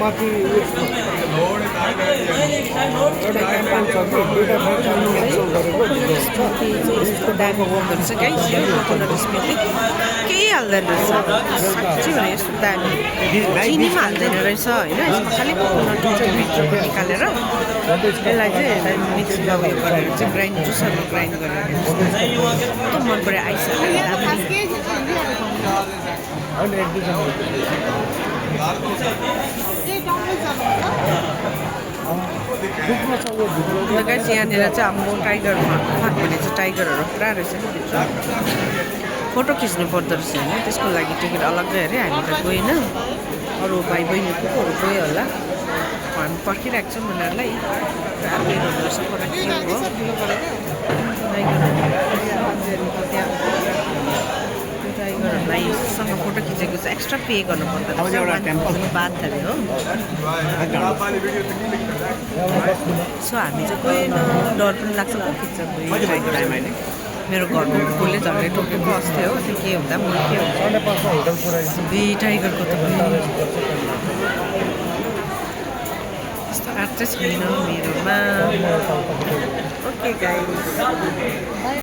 माथि यस्तो दामी हुँदो रहेछ गाइस यो कोकोनट स्मुदी केही हाल्दैन रहेछ साँच्चै भने यस्तो दामी चिनी पनि हाल्दैन रहेछ होइन यसमा खालि कोकोनट चाहिँ भित्रको निकालेर यसलाई चाहिँ मिक्समा उयो गरेर चाहिँ ग्राइन्ड जुसरमा ग्राइन्ड गरेर कस्तो मन पऱ्यो आइसक्यो गाइस यहाँनिर चाहिँ अम्बो टाइगर पार्क भन्ने चाहिँ टाइगरहरू पुरा रहेछ नि भित्र फोटो खिच्नु पर्दो रहेछ होइन त्यसको लागि टिकट अलग्गै अरे हामी त गएन अरू भाइ बहिनीको गयो होला हामी पर्खिरहेको छौँ उनीहरूलाई टाइगरहरूलाईसँग फोटो खिचेको चाहिँ एक्स्ट्रा पे गर्नु पर्दो बात हो सो हामी चाहिँ गएन डर पनि लाग्छ को खिच्छ मेरो घरको कुकुरले झन्डै टोकेको अस्ति हो त्यो के हुँदा म के हुन्छ बे टाइगरको त यस्तो आर्ट चाहिँ छैन मेरोमा ओके गाइस